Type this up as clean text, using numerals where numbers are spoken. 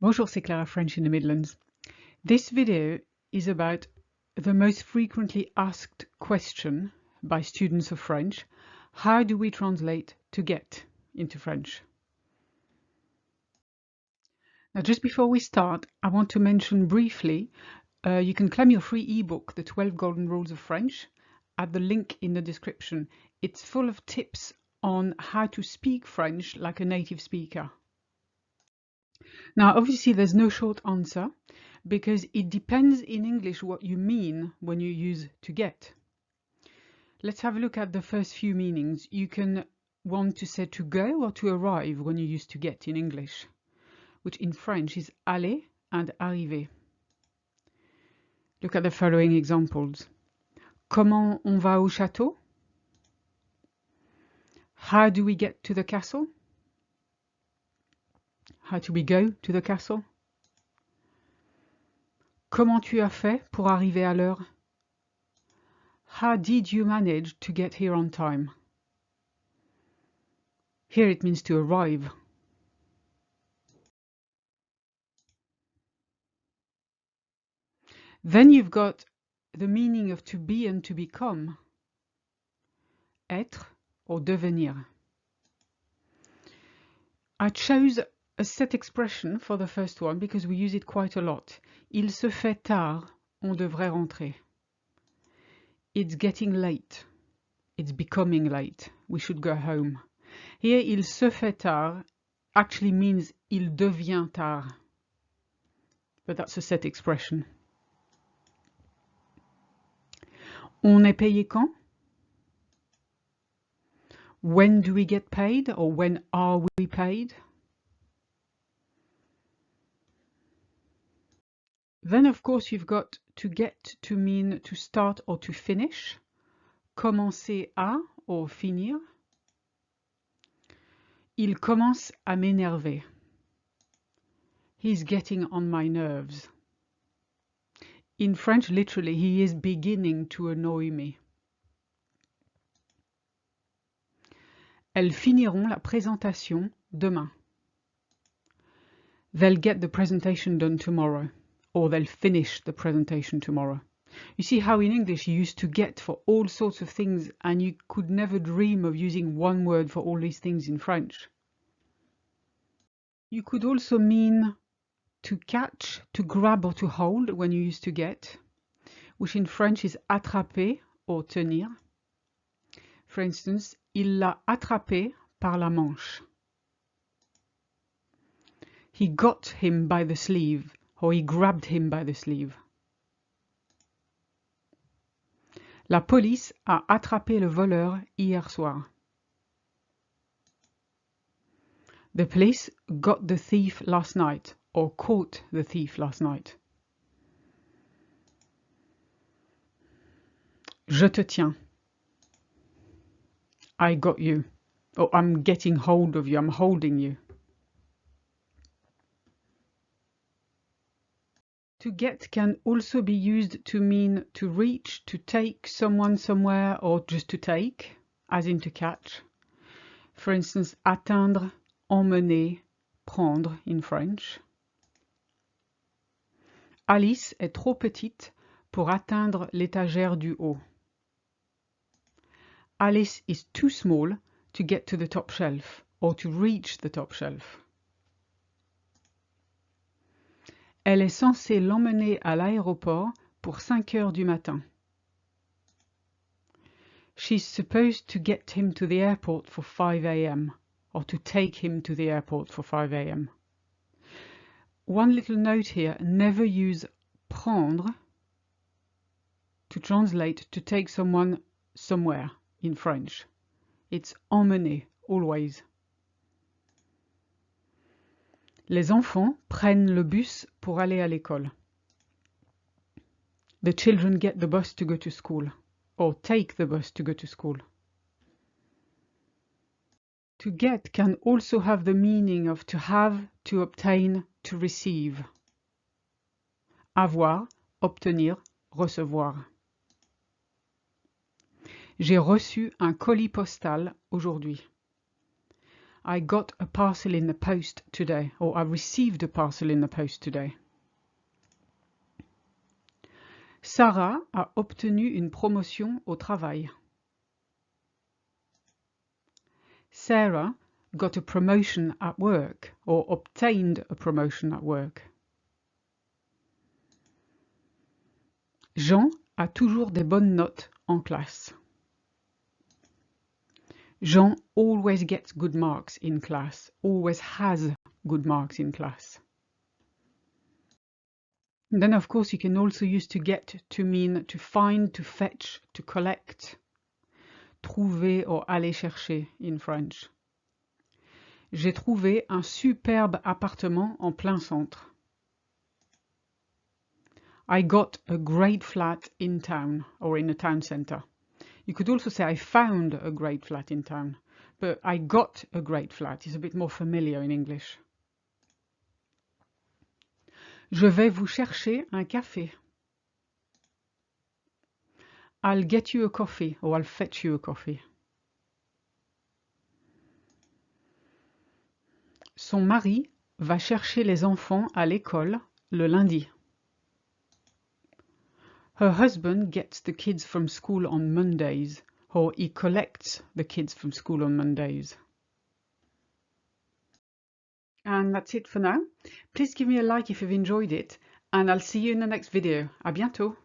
Bonjour, c'est Clara French in the Midlands. This video is about the most frequently asked question by students of French. How do we translate to get into French? Now, just before we start, I want to mention briefly, you can claim your free ebook, The 12 Golden Rules of French, at the link in the description. It's full of tips on how to speak French like a native speaker. Now, obviously, there's no short answer because it depends in English what you mean when you use to get. Let's have a look at the first few meanings. You can want to say to go or to arrive when you use to get in English, which in French is aller and arriver. Look at the following examples. Comment on va au château? How do we get to the castle? How do we go to the castle? Comment tu as fait pour arriver à l'heure? How did you manage to get here on time? Here it means to arrive. Then you've got the meaning of to be and to become. Être or devenir. I chose a set expression for the first one because we use it quite a lot. Il se fait tard, on devrait rentrer. It's getting late. It's becoming late. We should go home. Here, il se fait tard actually means il devient tard. But that's a set expression. On est payé quand? When do we get paid, or when are we paid? Then, of course, you've got to get to mean to start or to finish. Commencer à or finir. Il commence à m'énerver. He's getting on my nerves. In French, literally, he is beginning to annoy me. Elles finiront la présentation demain. They'll get the presentation done tomorrow, or they'll finish the presentation tomorrow. You see how in English you used to get for all sorts of things, and you could never dream of using one word for all these things in French. You could also mean to catch, to grab or to hold when you use to get, which in French is attraper or tenir. For instance, il l'a attrapé par la manche. He got him by the sleeve, or he grabbed him by the sleeve. La police a attrapé le voleur hier soir. The police got the thief last night, or caught the thief last night. Je te tiens. I got you. Or I'm getting hold of you, I'm holding you. To get can also be used to mean to reach, to take someone somewhere, or just to take, as in to catch. For instance, atteindre, emmener, prendre in French. Alice est trop petite pour atteindre l'étagère du haut. Alice is too small to get to the top shelf, or to reach the top shelf. Elle est censée l'emmener à l'aéroport pour 5 heures du matin. She's supposed to get him to the airport for 5 a.m. or to take him to the airport for 5 a.m. One little note here, never use prendre to translate to take someone somewhere in French. It's emmener, always. Les enfants prennent le bus pour aller à l'école. The children get the bus to go to school, or take the bus to go to school. To get can also have the meaning of to have, to obtain, to receive. Avoir, obtenir, recevoir. J'ai reçu un colis postal aujourd'hui. I got a parcel in the post today, or I received a parcel in the post today. Sarah a obtenu une promotion au travail. Sarah got a promotion at work, or obtained a promotion at work. Jean a toujours des bonnes notes en classe. Jean always gets good marks in class, always has good marks in class. And then, of course, you can also use to get to mean to find, to fetch, to collect. Trouver or aller chercher in French. J'ai trouvé un superbe appartement en plein centre. I got a great flat in town or in a town centre. You could also say I found a great flat in town, but I got a great flat is a bit more familiar in English. Je vais vous chercher un café. I'll get you a coffee or I'll fetch you a coffee. Son mari va chercher les enfants à l'école le lundi. Her husband gets the kids from school on Mondays, or he collects the kids from school on Mondays. And that's it for now. Please give me a like if you've enjoyed it, and I'll see you in the next video. À bientôt!